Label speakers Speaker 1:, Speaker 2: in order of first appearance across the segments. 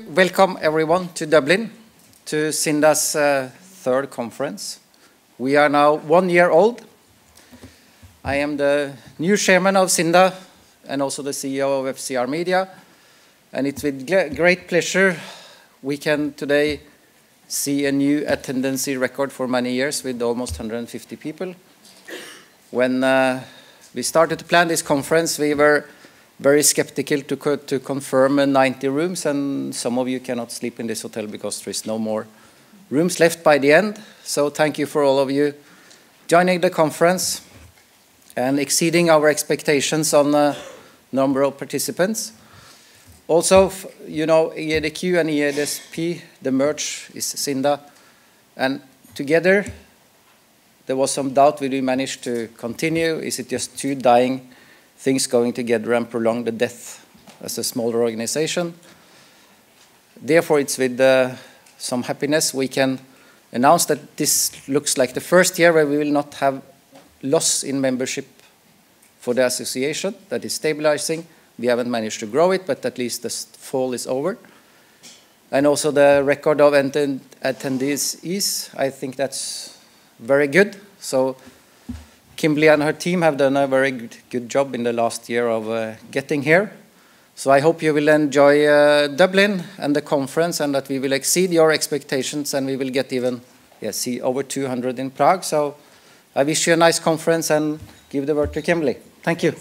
Speaker 1: welcome everyone to Dublin, to Cinda's third conference. We are now 1 year old. I am the new chairman of Cinda and also the CEO of FCR Media. And it's with great pleasure we can today see a new attendance record for many years with almost 150 people. When we started to plan this conference, we were very skeptical to confirm 90 rooms, and some of you cannot sleep in this hotel because there is no more rooms left by the end. So thank you for all of you joining the conference and exceeding our expectations on the number of participants. Also, you know, EADQ and EADSP, the merge is Cinda, and together there was some doubt, will we manage to continue? Is it just two dying things going together and prolong the death as a smaller organization? Therefore, it's with some happiness we can announce that this looks like the first year where we will not have loss in membership for the association. That is stabilizing. We haven't managed to grow it, but at least the fall is over. And also the record of attendees is, I think that's very good. So Kimberly and her team have done a very good job in the last year of getting here. So I hope you will enjoy Dublin and the conference, and that we will exceed your expectations, and we will get even, see over 200 in Prague. So I wish you a nice conference and give the word to Kimberly. Thank you.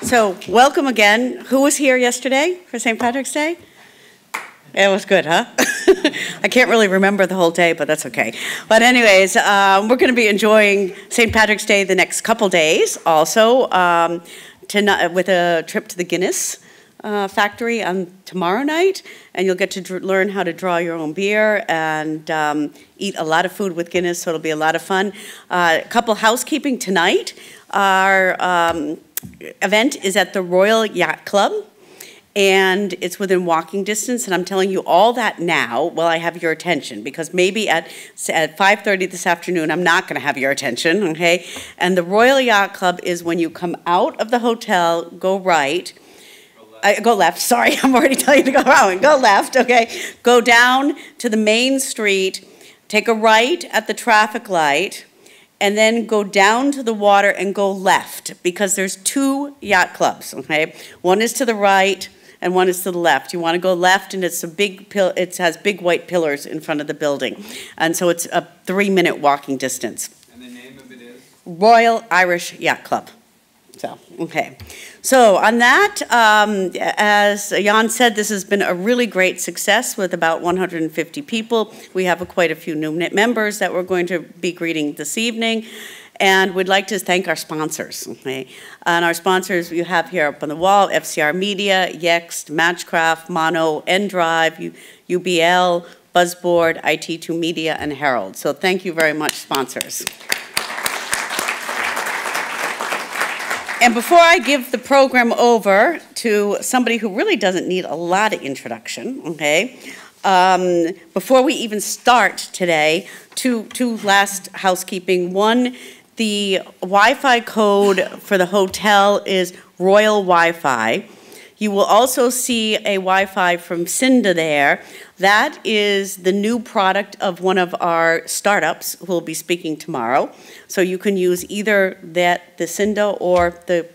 Speaker 2: So welcome again. Who was here yesterday for St. Patrick's Day? It was good, huh? I can't really remember the whole day, but that's okay. But anyways, we're going to be enjoying St. Patrick's Day the next couple days also tonight, with a trip to the Guinness factory on tomorrow night. And you'll get to learn how to draw your own beer and eat a lot of food with Guinness, so it'll be a lot of fun. A couple housekeeping tonight. Our event is at the Royal Yacht Club, and it's within walking distance, and I'm telling you all that now while I have your attention, because maybe at 5:30 this afternoon I'm not going to have your attention, okay? And the Royal Yacht Club is when you come out of the hotel, go right, go left, sorry, I'm already telling you to go around, go left, okay? Go down to the main street, take a right at the traffic light, and then go down to the water and go left, because there's two yacht clubs, okay? One is to the right and one is to the left. You want to go left, and it's a big it has big white pillars in front of the building. And so it's a 3-minute walking distance.
Speaker 3: And the name of it is?
Speaker 2: Royal Irish Yacht Club. So, okay. So on that, as Jan said, this has been a really great success with about 150 people. We have quite a few new members that we're going to be greeting this evening. And we'd like to thank our sponsors. Okay? And our sponsors you have here up on the wall: FCR Media, Yext, Matchcraft, Mono, N-Drive, UBL, Buzzboard, IT2 Media, and Herald. So thank you very much, sponsors. And before I give the program over to somebody who really doesn't need a lot of introduction, okay, before we even start today, two last housekeeping. One, the Wi-Fi code for the hotel is Royal Wi-Fi. You will also see a Wi-Fi from Cinda there. That is the new product of one of our startups who will be speaking tomorrow. So you can use either the Cinda or the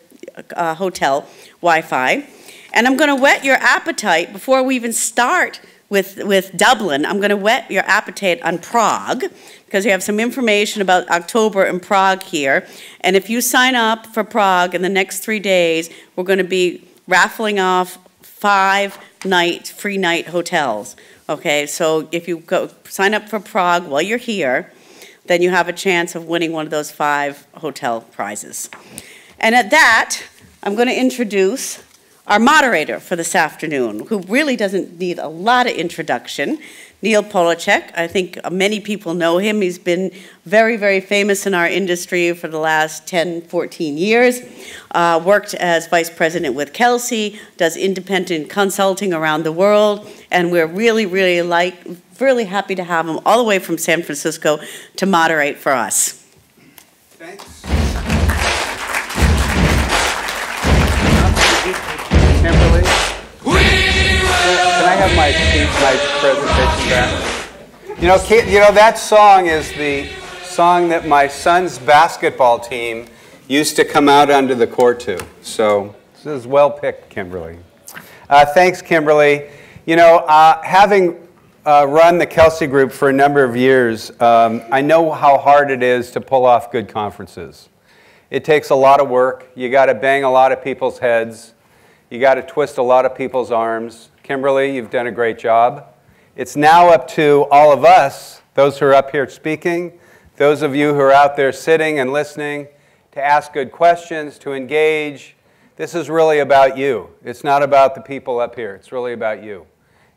Speaker 2: hotel Wi-Fi. And I'm going to whet your appetite before we even start with Dublin. I'm going to whet your appetite on Prague, because we have some information about October in Prague here. And if you sign up for Prague in the next 3 days, we're going to be raffling off 5 free night hotels. Okay, so if you go sign up for Prague while you're here, then you have a chance of winning one of those 5 hotel prizes. And at that, I'm going to introduce our moderator for this afternoon, who really doesn't need a lot of introduction, Neil Polacek. I think many people know him. He's been very, very famous in our industry for the last 10, 14 years. Worked as vice president with Kelsey, does independent consulting around the world, and we're really, really happy to have him all the way from San Francisco to moderate for us.
Speaker 3: Thanks. Kimberly? Can I have my presentation back? You know, that song is the song that my son's basketball team used to come out onto the court to. So this is well picked, Kimberly. Thanks, Kimberly. You know, having run the Kelsey Group for a number of years, I know how hard it is to pull off good conferences. It takes a lot of work. You got to bang a lot of people's heads. You got to twist a lot of people's arms. Kimberly, you've done a great job. It's now up to all of us, those who are up here speaking, those of you who are out there sitting and listening, to ask good questions, to engage. This is really about you. It's not about the people up here. It's really about you.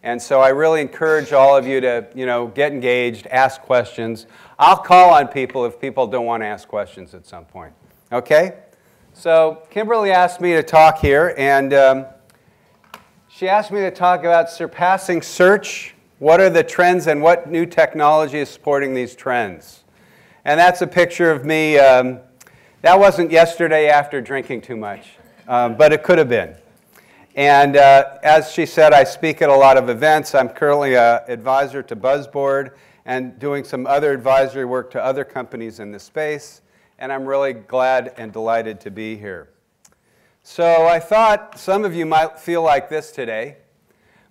Speaker 3: And so I really encourage all of you to, get engaged, ask questions. I'll call on people if people don't want to ask questions at some point. Okay? So Kimberly asked me to talk here, and she asked me to talk about surpassing search. What are the trends and what new technology is supporting these trends? And that's a picture of me. That wasn't yesterday after drinking too much, but it could have been. And as she said, I speak at a lot of events. I'm currently an advisor to Buzzboard and doing some other advisory work to other companies in this space. And I'm really glad and delighted to be here. So I thought some of you might feel like this today.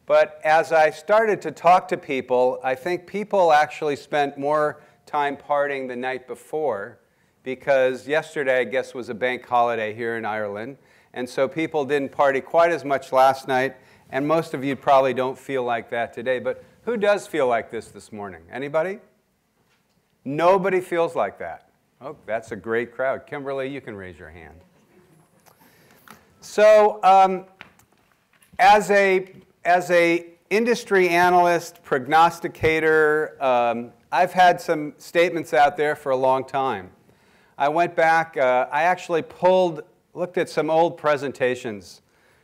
Speaker 3: But as I started to talk to people, I think people actually spent more time partying the night before, because yesterday, I guess, was a bank holiday here in Ireland. And so people didn't party quite as much last night, and most of you probably don't feel like that today. But who does feel like this morning? Anybody? Nobody feels like that. Oh, that's a great crowd. Kimberly, you can raise your hand. So as a industry analyst, prognosticator, I've had some statements out there for a long time. I went back, I actually looked at some old presentations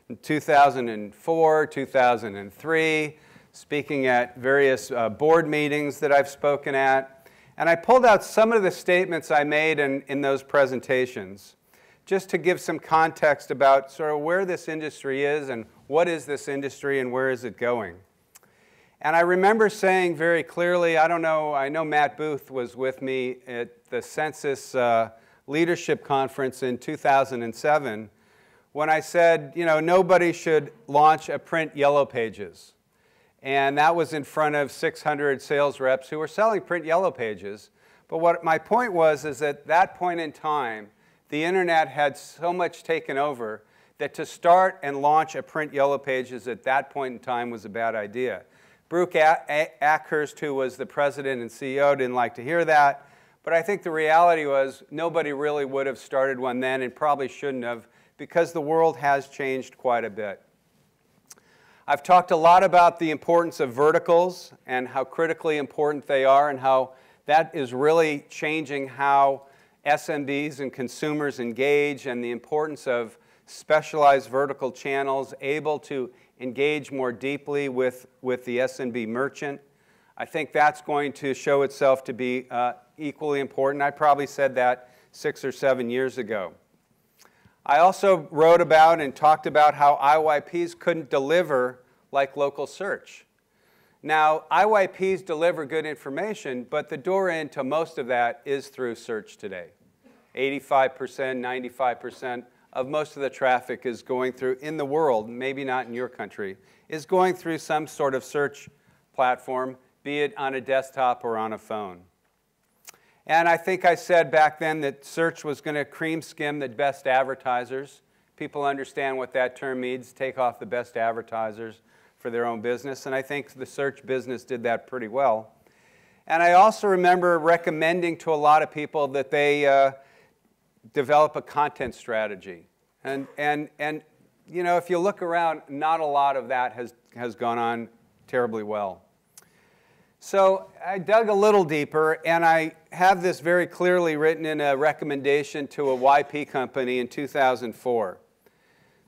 Speaker 3: in 2004, 2003, speaking at various board meetings that I've spoken at. And I pulled out some of the statements I made in those presentations, just to give some context about sort of where this industry is and what is this industry and where is it going. And I remember saying very clearly, I know Matt Booth was with me at the Census Leadership Conference in 2007, when I said, nobody should launch a print Yellow Pages. And that was in front of 600 sales reps who were selling print Yellow Pages. But what my point was is at that point in time, the internet had so much taken over that to start and launch a print Yellow Pages at that point in time was a bad idea. Brooke Ackhurst, who was the president and CEO, didn't like to hear that. But I think the reality was nobody really would have started one then and probably shouldn't have, because the world has changed quite a bit. I've talked a lot about the importance of verticals and how critically important they are and how that is really changing how SMBs and consumers engage, and the importance of specialized vertical channels able to engage more deeply with the SMB merchant. I think that's going to show itself to be equally important. I probably said that 6 or 7 years ago. I also wrote about and talked about how IYPs couldn't deliver like local search. Now, IYPs deliver good information, but the door into most of that is through search today. 85%, 95% of most of the traffic is going through, in the world, maybe not in your country, is going through some sort of search platform, be it on a desktop or on a phone. And I think I said back then that search was going to cream skim the best advertisers. People understand what that term means, take off the best advertisers for their own business. And I think the search business did that pretty well. And I also remember recommending to a lot of people that they develop a content strategy. And if you look around, not a lot of that has gone on terribly well. So I dug a little deeper, and I have this very clearly written in a recommendation to a YP company in 2004.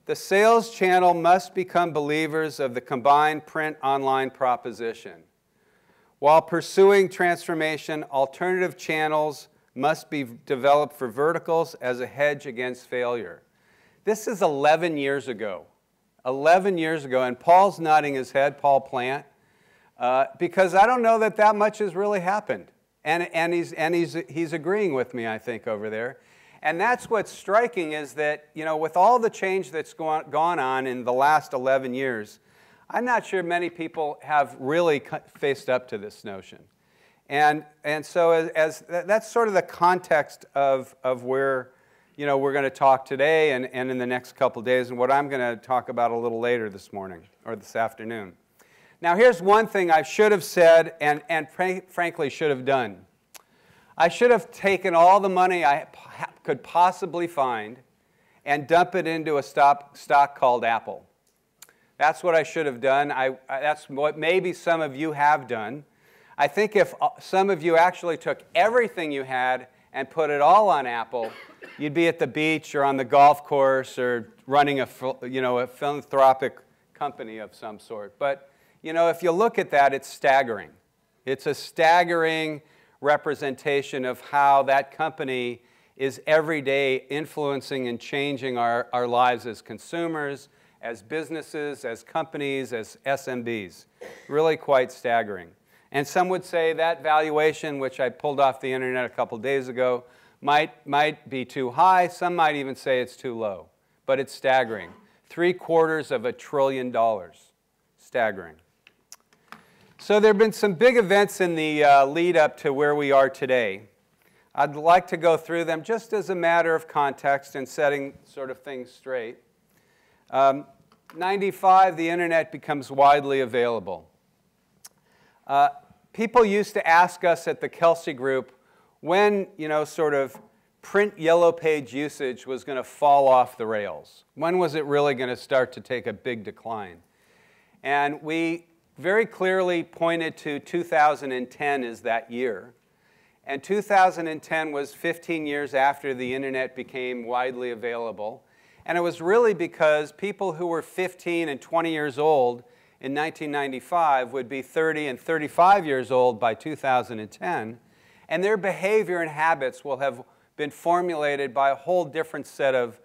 Speaker 3: The sales channel must become believers of the combined print-online proposition. While pursuing transformation, alternative channels must be developed for verticals as a hedge against failure. This is 11 years ago. 11 years ago, and Paul's nodding his head, Paul Plant, because I don't know that that much has really happened. And he's agreeing with me, I think, over there. And that's what's striking is that, you know, with all the change that's gone on in the last 11 years, I'm not sure many people have really faced up to this notion. And so that's sort of the context of where, you know, we're going to talk today and in the next couple days, and what I'm going to talk about a little later this morning or this afternoon. Now, here's one thing I should have said and frankly should have done. I should have taken all the money I could possibly find and dump it into a stock called Apple. That's what I should have done. That's what maybe some of you have done. I think if some of you actually took everything you had and put it all on Apple, you'd be at the beach or on the golf course or running a philanthropic company of some sort. But you know, if you look at that, it's staggering. It's a staggering representation of how that company is every day influencing and changing our lives as consumers, as businesses, as companies, as SMBs. Really quite staggering. And some would say that valuation, which I pulled off the internet a couple days ago, might be too high. Some might even say it's too low. But it's staggering. $750 billion. Staggering. So there have been some big events in the lead up to where we are today. I'd like to go through them just as a matter of context and setting sort of things straight. 95, the internet becomes widely available. People used to ask us at the Kelsey Group when, you know, sort of print yellow page usage was going to fall off the rails. When was it really going to start to take a big decline? And we very clearly pointed to 2010 as that year. And 2010 was 15 years after the internet became widely available. And it was really because people who were 15 and 20 years old in 1995 would be 30 and 35 years old by 2010. And their behavior and habits will have been formulated by a whole different set of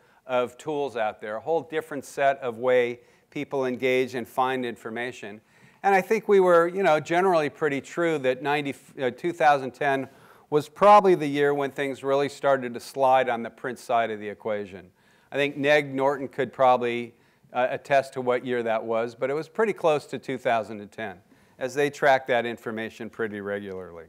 Speaker 3: tools out there, a whole different set of way people engage and find information. And I think we were, you know, generally pretty true that 2010 was probably the year when things really started to slide on the print side of the equation. I think Neg Norton could probably attest to what year that was, but it was pretty close to 2010, as they track that information pretty regularly.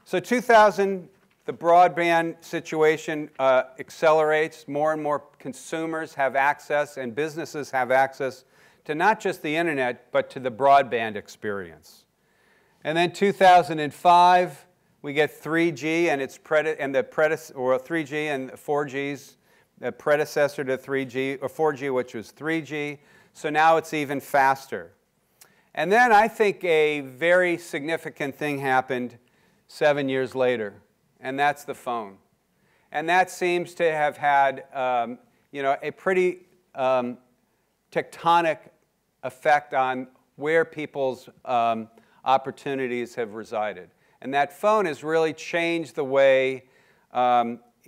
Speaker 3: So 2000, the broadband situation accelerates. More and more consumers have access and businesses have access to not just the internet, but to the broadband experience. And then 2005, we get 3G and its 3G and 4G's the predecessor to 3G or 4G, which was 3G. So now it's even faster. And then I think a very significant thing happened 7 years later, and that's the phone. And that seems to have had you know, a pretty tectonic effect on where people's opportunities have resided. And that phone has really changed the way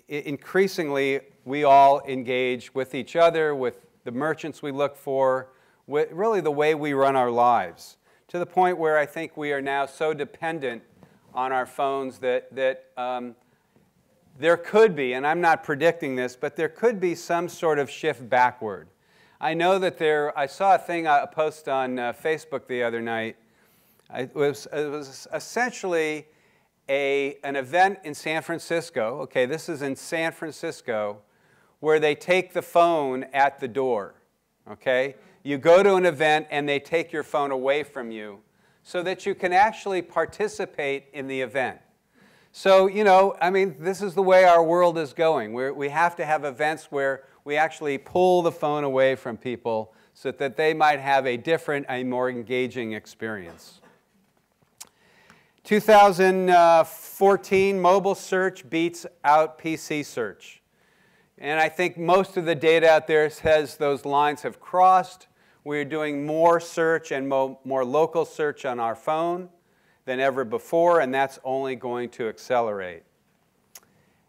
Speaker 3: increasingly we all engage with each other, with the merchants we look for, with really the way we run our lives, to the point where I think we are now so dependent on our phones that there could be, and I'm not predicting this, but there could be some sort of shift backward. I know that I saw a thing, a post on Facebook the other night. It was essentially an event in San Francisco. Okay, this is in San Francisco, where they take the phone at the door. Okay, you go to an event and they take your phone away from you so that you can actually participate in the event. So, you know, I mean, this is the way our world is going. We have to have events where we actually pull the phone away from people so that they might have a different, a more engaging experience. 2014, mobile search beats out PC search. And I think most of the data out there says those lines have crossed. We're doing more search and more local search on our phone than ever before, and that's only going to accelerate.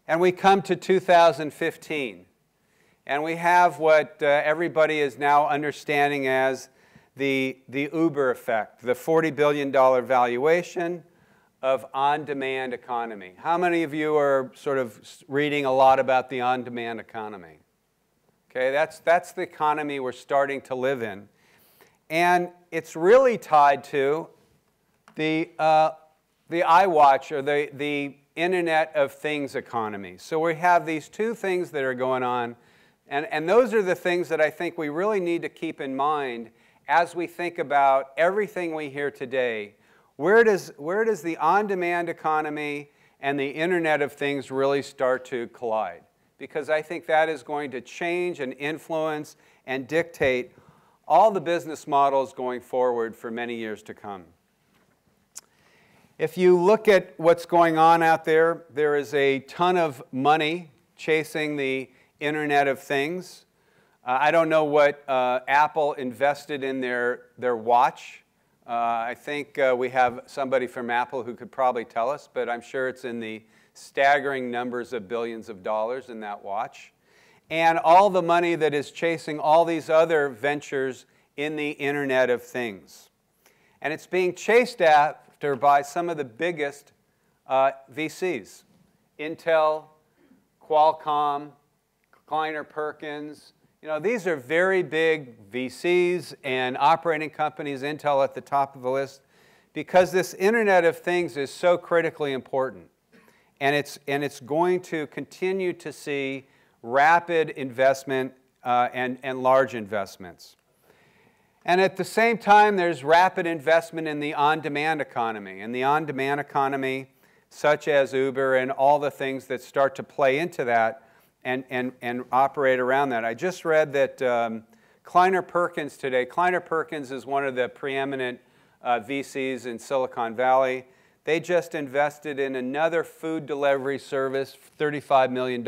Speaker 3: And we come to 2015. And we have what everybody is now understanding as the Uber effect, the $40 billion valuation of on-demand economy. How many of you are sort of reading a lot about the on-demand economy? Okay, that's the economy we're starting to live in. And it's really tied to the iWatch, or the Internet of Things economy. So we have these two things that are going on, and those are the things that I think we really need to keep in mind as we think about everything we hear today. Where does the on-demand economy and the Internet of Things really start to collide? Because I think that is going to change and influence and dictate all the business models going forward for many years to come. If you look at what's going on out there, there is a ton of money chasing the Internet of Things. I don't know what Apple invested in their watch. I think we have somebody from Apple who could probably tell us, but I'm sure it's in the staggering numbers of billions of dollars in that watch. And all the money that is chasing all these other ventures in the Internet of Things. And it's being chased after by some of the biggest VCs. Intel, Qualcomm, Kleiner Perkins. You know, these are very big VCs and operating companies, Intel at the top of the list, because this Internet of Things is so critically important. And it's going to continue to see rapid investment and large investments. And at the same time, there's rapid investment in the on-demand economy. And the on-demand economy, such as Uber and all the things that start to play into that and operate around that. I just read that Kleiner Perkins today, Kleiner Perkins is one of the preeminent VCs in Silicon Valley. They just invested in another food delivery service, $35 million.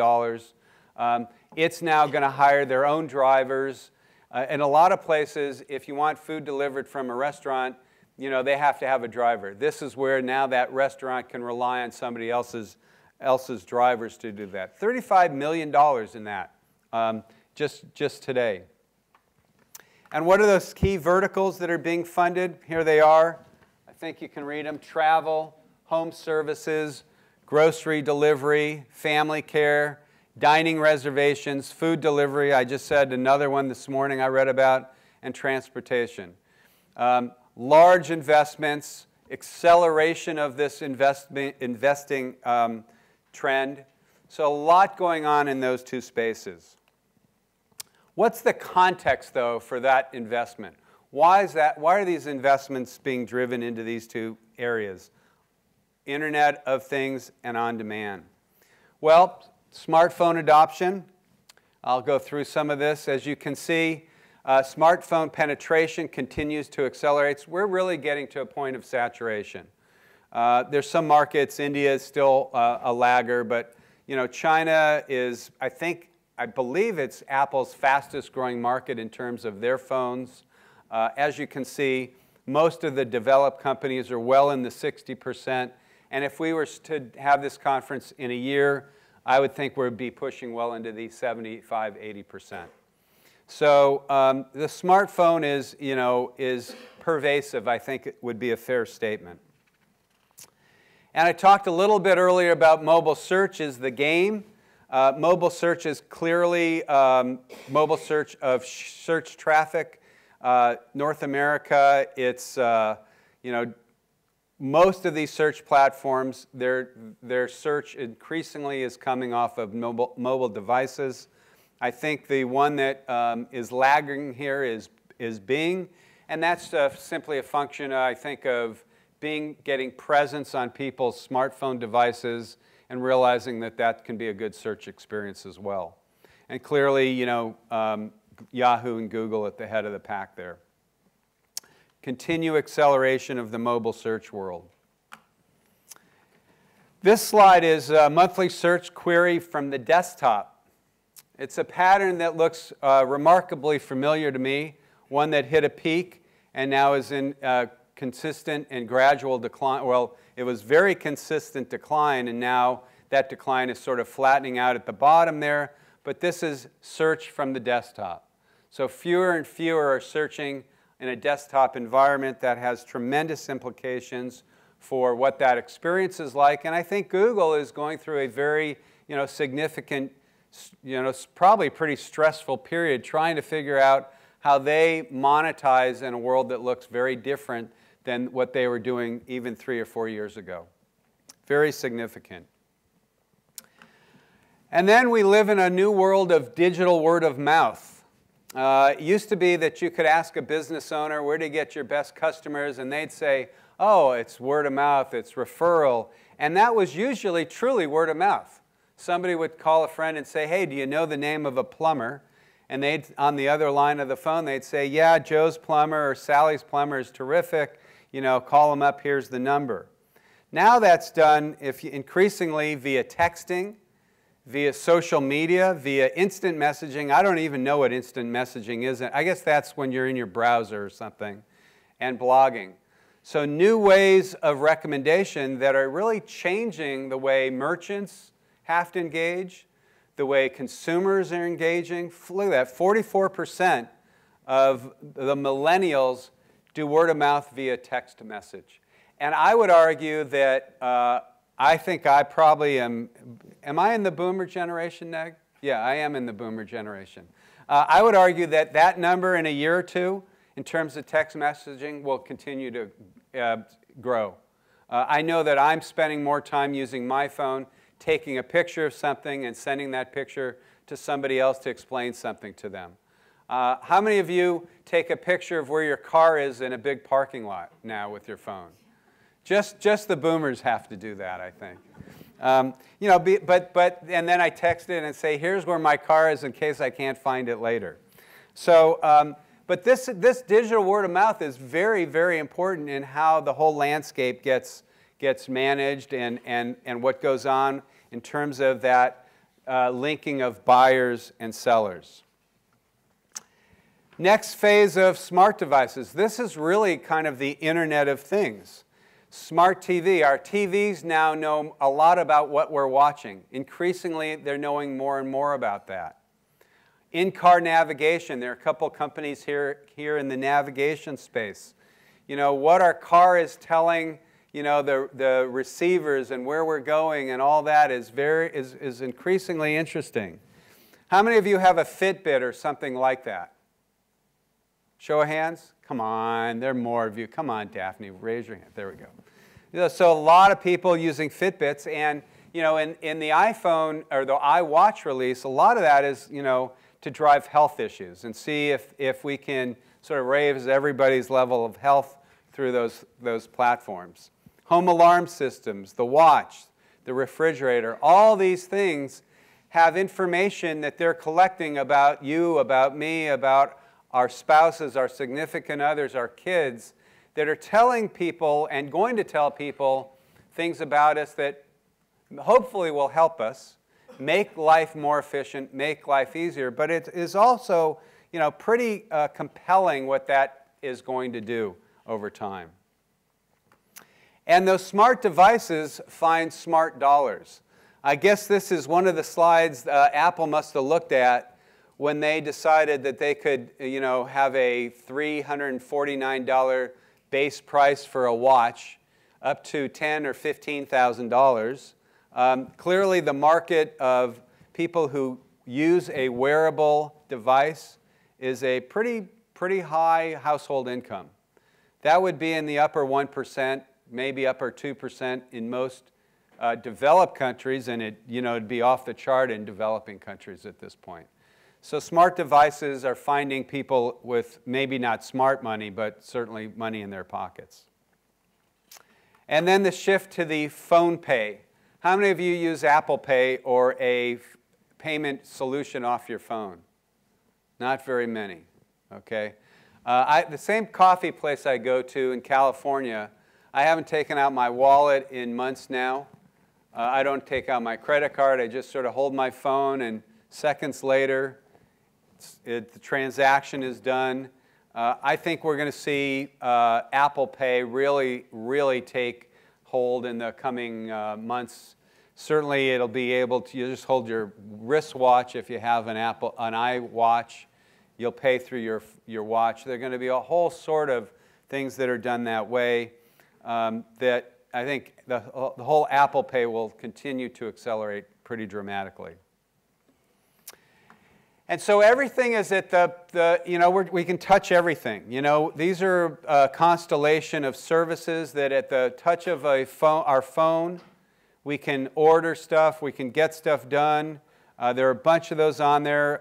Speaker 3: It's now going to hire their own drivers. In a lot of places, if you want food delivered from a restaurant, you know, they have to have a driver. This is where now that restaurant can rely on somebody else's drivers to do that. $35 million in that, just today. And what are those key verticals that are being funded? Here they are. I think you can read them. Travel, home services, grocery delivery, family care, dining reservations, food delivery. I just said another one this morning I read about, and transportation. Large investments, acceleration of this investing trend. So a lot going on in those two spaces. What's the context, though, for that investment? Why is that? Why are these investments being driven into these two areas? Internet of Things and on-demand. Well, smartphone adoption. I'll go through some of this. As you can see, smartphone penetration continues to accelerate. We're really getting to a point of saturation. There's some markets. India is still a lagger, but you know, China is, I believe it's Apple's fastest growing market in terms of their phones. As you can see, most of the developed companies are well in the 60%. And if we were to have this conference in a year, I would think we'd be pushing well into the 75, 80%. So the smartphone is pervasive, I think it would be a fair statement. And I talked a little bit earlier about mobile search is the game. Mobile search is clearly mobile search of search traffic. North America, it's, most of these search platforms, their search increasingly is coming off of mobile devices. I think the one that is lagging here is Bing, and that's simply a function, I think, of Bing getting presence on people's smartphone devices and realizing that that can be a good search experience as well. And clearly, Yahoo and Google at the head of the pack there. Continue acceleration of the mobile search world. This slide is a monthly search query from the desktop. It's a pattern that looks remarkably familiar to me, one that hit a peak and now is in consistent and gradual decline. Well, it was very consistent decline, and now that decline is sort of flattening out at the bottom there. but this is search from the desktop. So fewer and fewer are searching in a desktop environment. That has tremendous implications for what that experience is like. And I think Google is going through a very significant, probably pretty stressful period trying to figure out how they monetize in a world that looks very different than what they were doing even 3 or 4 years ago. Very significant. And then we live in a new world of digital word of mouth. It used to be that you could ask a business owner where to get your best customers, and they'd say, oh, it's word of mouth, it's referral. And that was usually truly word of mouth. Somebody would call a friend and say, hey, do you know the name of a plumber? And they'd, on the other line of the phone, they'd say, yeah, Joe's plumber or Sally's plumber is terrific. Call them up, here's the number. Now that's done increasingly via texting, via social media, via instant messaging. I don't even know what instant messaging is. I guess that's when you're in your browser or something, and blogging. So new ways of recommendation that are really changing the way merchants have to engage, the way consumers are engaging. Look at that, 44% of the millennials do word of mouth via text message. And I would argue that I think I probably am I in the boomer generation, Neg? Yeah, I am in the boomer generation. I would argue that that number in a year or two, in terms of text messaging, will continue to grow. I know that I'm spending more time using my phone, taking a picture of something and sending that picture to somebody else to explain something to them. How many of you take a picture of where your car is in a big parking lot now with your phone? Just the boomers have to do that, I think. And then I text it and say, here's where my car is in case I can't find it later. So, but this digital word of mouth is very, very important in how the whole landscape gets managed and what goes on in terms of that linking of buyers and sellers. Next phase of smart devices. This is really kind of the Internet of Things. Smart TV. Our TVs now know a lot about what we're watching. Increasingly, they're knowing more and more about that. In-car navigation. There are a couple companies here in the navigation space. What our car is telling the receivers and where we're going and all that is increasingly interesting. How many of you have a Fitbit or something like that? Show of hands? Come on, there are more of you. Come on, Daphne, raise your hand. There we go. So a lot of people using Fitbits, and in the iPhone or the iWatch release, a lot of that is to drive health issues and see if we can sort of raise everybody's level of health through those platforms. Home alarm systems, the watch, the refrigerator, all these things have information that they're collecting about you, about me, about our spouses, our significant others, our kids, that are telling people and going to tell people things about us that hopefully will help us make life more efficient, make life easier. But it is also, pretty compelling what that is going to do over time. And those smart devices find smart dollars. I guess this is one of the slides Apple must have looked at when they decided that they could, have a $349 base price for a watch up to $10,000 or $15,000. Clearly, the market of people who use a wearable device is a pretty high household income. That would be in the upper 1%, maybe upper 2% in most developed countries, and it'd be off the chart in developing countries at this point. So smart devices are finding people with maybe not smart money, but certainly money in their pockets. And then the shift to the phone pay. How many of you use Apple Pay or a payment solution off your phone? Not very many, okay? The same coffee place I go to in California, I haven't taken out my wallet in months now. I don't take out my credit card. I just sort of hold my phone, and seconds later, the transaction is done. I think we're going to see Apple Pay really take hold in the coming months. Certainly, it'll be able to, you just hold your wristwatch if you have an iWatch. You'll pay through your watch. There are going to be a whole sort of things that are done that way that I think the whole Apple Pay will continue to accelerate pretty dramatically. And so everything is at we can touch everything. These are a constellation of services that at the touch of our phone, we can order stuff, we can get stuff done. There are a bunch of those on there.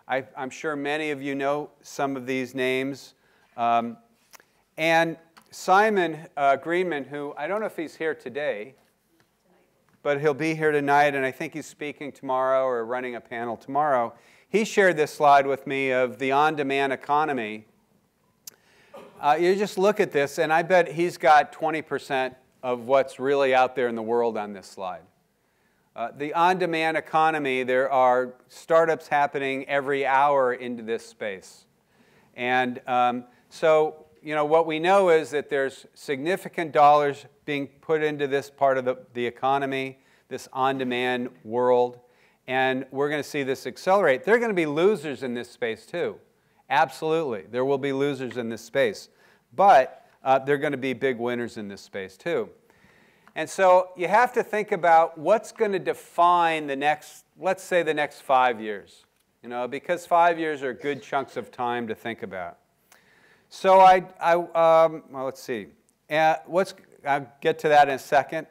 Speaker 3: I'm sure many of you know some of these names. And Simon Greenman, who I don't know if he's here today, but he'll be here tonight, and I think he's speaking tomorrow or running a panel tomorrow. He shared this slide with me of the on-demand economy. You just look at this, and I bet he's got 20% of what's really out there in the world on this slide. The on-demand economy, there are startups happening every hour into this space. And so, what we know is that there's significant dollars being put into this part of the economy, this on-demand world. And we're going to see this accelerate. There are going to be losers in this space too. Absolutely. There will be losers in this space. But there are going to be big winners in this space too. And so you have to think about what's going to define the next, let's say the next 5 years. Because 5 years are good chunks of time to think about. So well, let's see. I'll get to that in a second.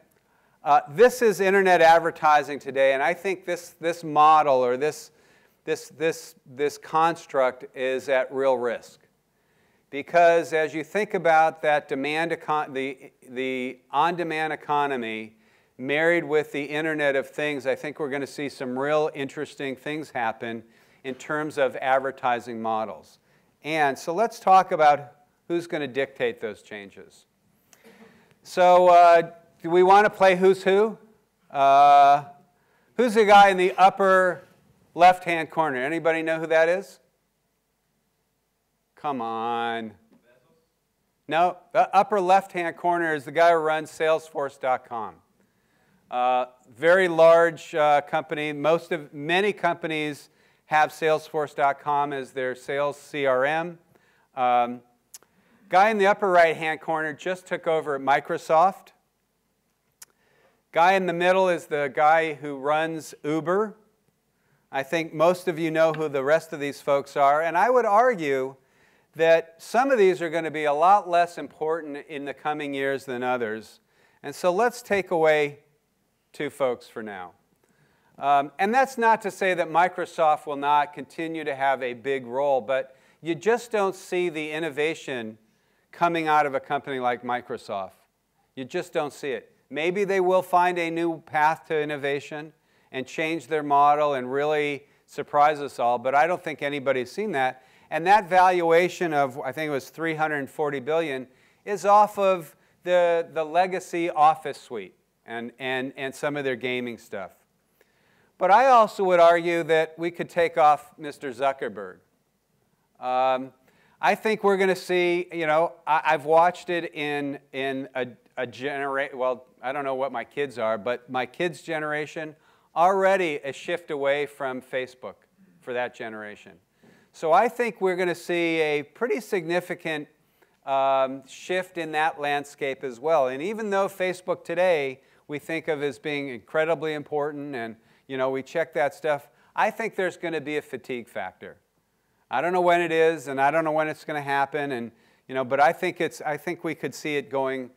Speaker 3: This is internet advertising today, and I think this model or this construct is at real risk. Because as you think about that the on-demand economy married with the Internet of Things, I think we're going to see some real interesting things happen in terms of advertising models. And so let's talk about who's going to dictate those changes. So do we want to play Who's Who? Who's the guy in the upper left-hand corner? Anybody know who that is? Come on. No, the upper left-hand corner is the guy who runs Salesforce.com. Very large company. Many companies have Salesforce.com as their sales CRM. Guy in the upper right-hand corner just took over at Microsoft. Guy in the middle is the guy who runs Uber. I think most of you know who the rest of these folks are. And I would argue that some of these are going to be a lot less important in the coming years than others. And so let's take away two folks for now. And that's not to say that Microsoft will not continue to have a big role, but you just don't see the innovation coming out of a company like Microsoft. You just don't see it. Maybe they will find a new path to innovation and change their model and really surprise us all, but I don't think anybody's seen that. And that valuation of, I think it was $340 billion, is off of the legacy Office suite and some of their gaming stuff. But I also would argue that we could take off Mr. Zuckerberg. I think we're going to see, I've watched it in a generation, well, I don't know what my kids are, but my kids' generation, already a shift away from Facebook for that generation. So I think we're going to see a pretty significant shift in that landscape as well. And even though Facebook today we think of as being incredibly important and we check that stuff, I think there's going to be a fatigue factor. I don't know when it is, and I don't know when it's going to happen, and but I think we could see it going,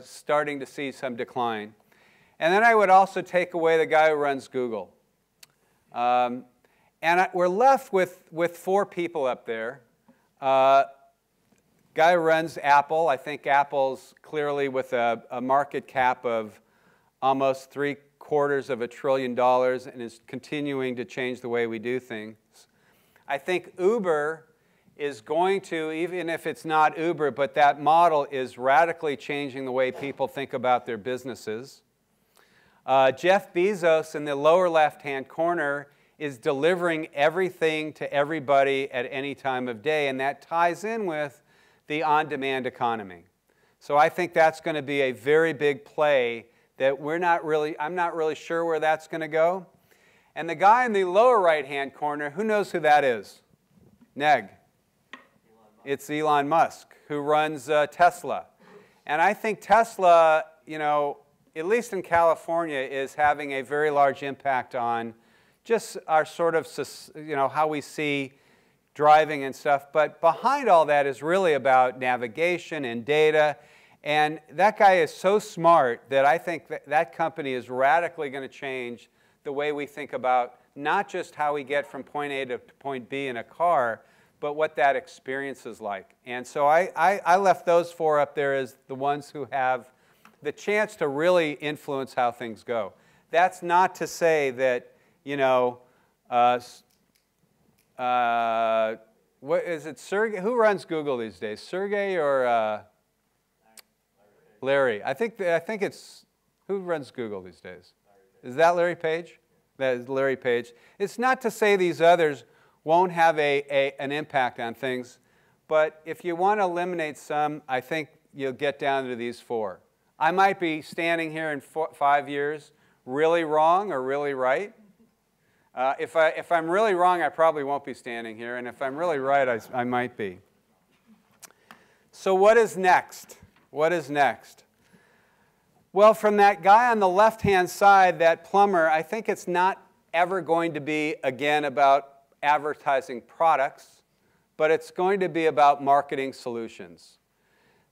Speaker 3: starting to see some decline. And then I would also take away the guy who runs Google. And we're left with four people up there. Guy who runs Apple. I think Apple's clearly with a market cap of almost $750 billion and is continuing to change the way we do things. I think Uber is going to, even if it's not Uber, but that model is radically changing the way people think about their businesses. Jeff Bezos in the lower left-hand corner is delivering everything to everybody at any time of day, and that ties in with the on-demand economy. So I think that's going to be a very big play that I'm not really sure where that's going to go. And the guy in the lower right-hand corner, who knows who that is? Neg. It's Elon Musk, who runs Tesla. And I think Tesla, at least in California, is having a very large impact on just our sort of, how we see driving and stuff. But behind all that is really about navigation and data. And that guy is so smart that I think that company is radically going to change the way we think about not just how we get from point A to point B in a car, but what that experience is like. And so I left those 4 up there as the ones who have the chance to really influence how things go. That's not to say that, what is it, Sergey? Who runs Google these days? Sergey or Larry? I think it's, who runs Google these days? Is that Larry Page? That is Larry Page. It's not to say these others won't have an impact on things, but if you want to eliminate some, I think you'll get down to these 4. I might be standing here in 5 years really wrong or really right. If I'm really wrong, I probably won't be standing here, and if I'm really right, I might be. So what is next? What is next? Well, from that guy on the left-hand side, that plumber, I think it's not ever going to be, again, about advertising products, but it's going to be about marketing solutions.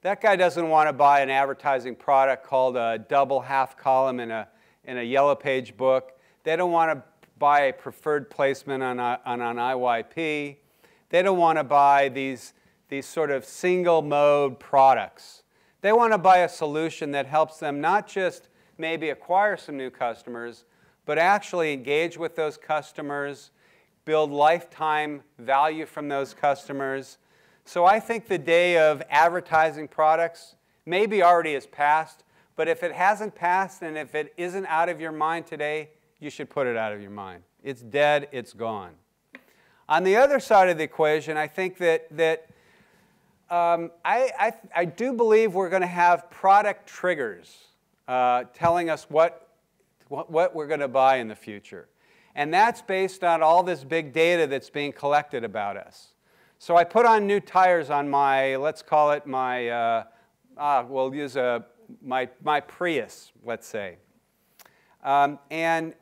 Speaker 3: That guy doesn't want to buy an advertising product called a double half column in a yellow page book. They don't want to buy a preferred placement on an IYP. They don't want to buy these sort of single mode products. They want to buy a solution that helps them not just maybe acquire some new customers, but actually engage with those customers, build lifetime value from those customers. So I think the day of advertising products maybe already has passed, but if it hasn't passed and if it isn't out of your mind today, you should put it out of your mind. It's dead, it's gone. On the other side of the equation, I think that I do believe we're going to have product triggers telling us what we're going to buy in the future. And that's based on all this big data that's being collected about us. So I put on new tires on my, let's call it my, we'll use my Prius, let's say. And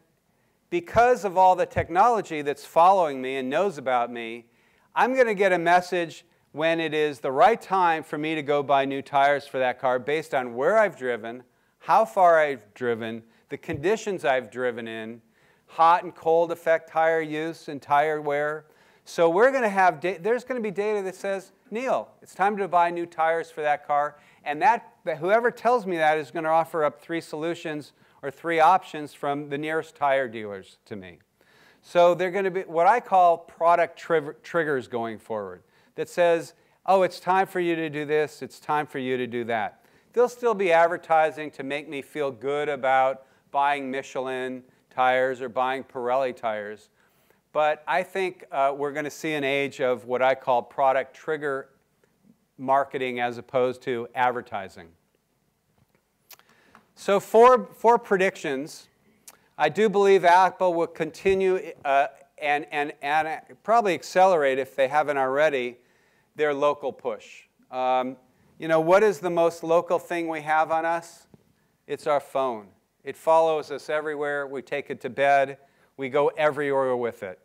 Speaker 3: because of all the technology that's following me and knows about me, I'm going to get a message when it is the right time for me to go buy new tires for that car based on where I've driven, how far I've driven, the conditions I've driven in, hot and cold affect tire use and tire wear. So we're going to have, there's going to be data that says, Neil, it's time to buy new tires for that car. And whoever tells me that is going to offer up 3 solutions or 3 options from the nearest tire dealers to me. So they're going to be what I call product triggers going forward that says, oh, it's time for you to do this, it's time for you to do that. There'll still be advertising to make me feel good about buying Michelin tires or buying Pirelli tires. But I think we're going to see an age of what I call product trigger marketing as opposed to advertising. So four predictions. I do believe Apple will continue and probably accelerate, if they haven't already, their local push. What is the most local thing we have on us? It's our phone. It follows us everywhere. We take it to bed. We go everywhere with it.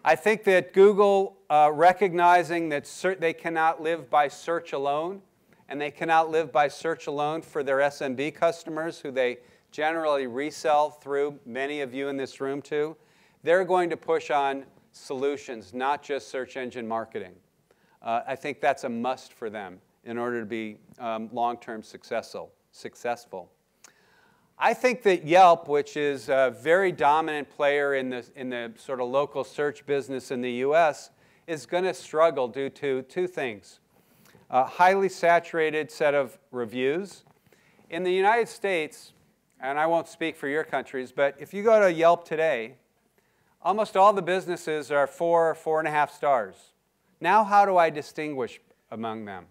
Speaker 3: I think that Google, recognizing that they cannot live by search alone, and they cannot live by search alone for their SMB customers, who they generally resell through many of you in this room too, they're going to push on solutions, not just search engine marketing. I think that's a must for them in order to be long-term successful. I think that Yelp, which is a very dominant player in the sort of local search business in the US, is going to struggle due to 2 things. A highly saturated set of reviews. In the United States, and I won't speak for your countries, but if you go to Yelp today, almost all the businesses are 4 or 4.5 stars. Now how do I distinguish among them?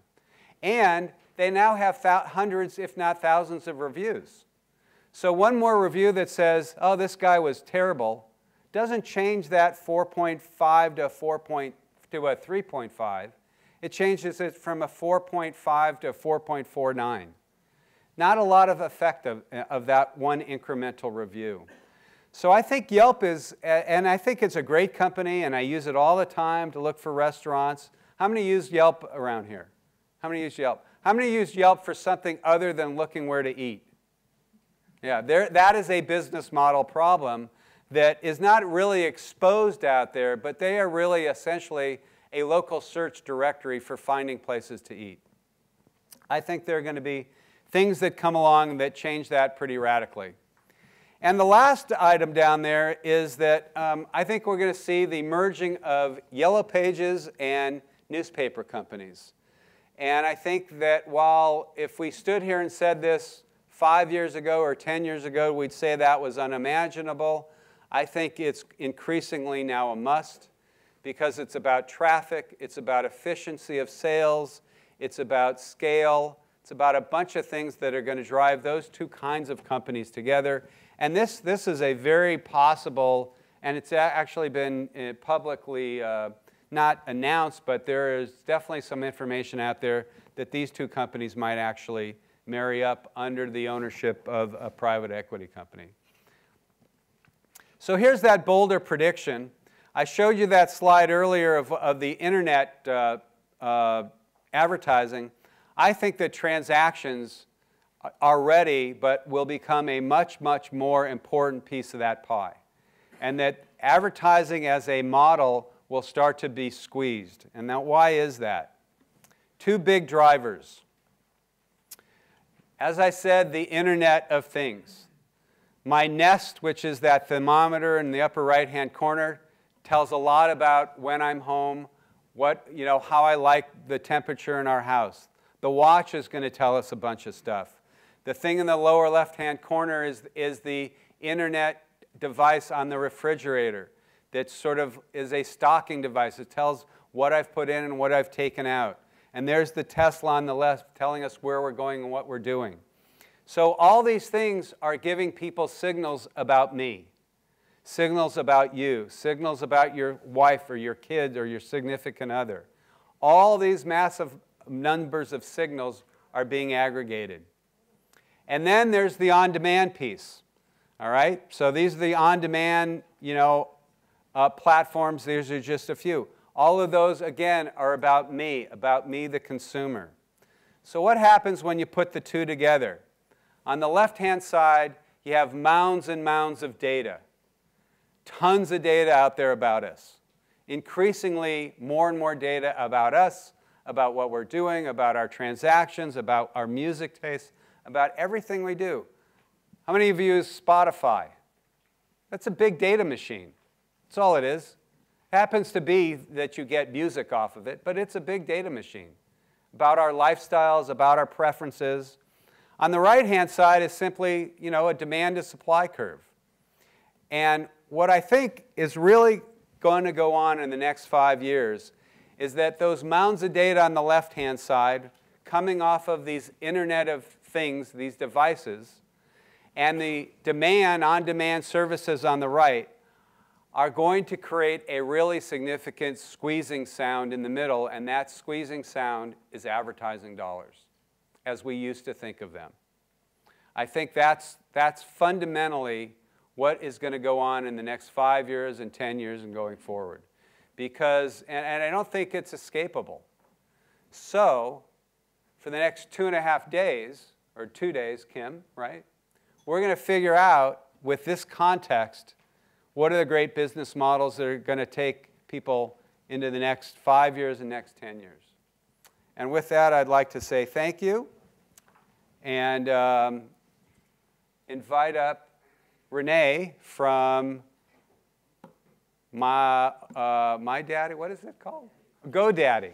Speaker 3: And they now have hundreds, if not thousands, of reviews. So one more review that says, oh, this guy was terrible, doesn't change that 4.5 to a 3.5. It changes it from a 4.5 to a 4.49. Not a lot of effect of that one incremental review. So I think Yelp is, and I think it's a great company, and I use it all the time to look for restaurants. How many use Yelp around here? How many use Yelp? How many use Yelp for something other than looking where to eat? Yeah, that is a business model problem that is not really exposed out there, but they are really essentially a local search directory for finding places to eat. I think there are going to be things that come along that change that pretty radically. And the last item down there is that I think we're going to see the merging of Yellow Pages and newspaper companies. And I think that while if we stood here and said this 5 years ago or 10 years ago, we'd say that was unimaginable. I think it's increasingly now a must because it's about traffic, it's about efficiency of sales, it's about scale, it's about a bunch of things that are going to drive those two kinds of companies together. And this is a very possible, and it's actually been publicly not announced, but there is definitely some information out there that these two companies might actually marry up under the ownership of a private equity company. So here's that bolder prediction. I showed you that slide earlier of the internet advertising. I think that transactions are ready, but will become a much, much more important piece of that pie. And that advertising as a model will start to be squeezed. And now why is that? Two big drivers. As I said, the Internet of Things. My Nest, which is that thermometer in the upper right-hand corner, tells a lot about when I'm home, how I like the temperature in our house. The watch is going to tell us a bunch of stuff. The thing in the lower left-hand corner is the Internet device on the refrigerator that sort of is a stocking device. It tells what I've put in and what I've taken out. And there's the Tesla on the left telling us where we're going and what we're doing. So all these things are giving people signals about me, signals about you, signals about your wife or your kid or your significant other. All these massive numbers of signals are being aggregated. And then there's the on-demand piece. All right? So these are the on-demand, platforms. These are just a few. All of those, again, are about me the consumer. So what happens when you put the two together? On the left-hand side, you have mounds and mounds of data. Tons of data out there about us. Increasingly, more and more data about us, about what we're doing, about our transactions, about our music tastes, about everything we do. How many of you use Spotify? That's a big data machine. That's all it is. Happens to be that you get music off of it, but it's a big data machine about our lifestyles, about our preferences. On the right-hand side is simply, a demand to supply curve. And what I think is really going to go on in the next 5 years is that those mounds of data on the left-hand side coming off of these Internet of Things, these devices, and the on-demand services on the right are going to create a really significant squeezing sound in the middle, and that squeezing sound is advertising dollars, as we used to think of them. I think that's fundamentally what is going to go on in the next 5 years and 10 years and going forward. Because, and I don't think it's escapable. So, for the next 2.5 days, or 2 days, Kim, right? We're going to figure out, with this context, what are the great business models that are going to take people into the next 5 years and next 10 years? And with that, I'd like to say thank you and invite up Renee from My Daddy, what is it called? GoDaddy.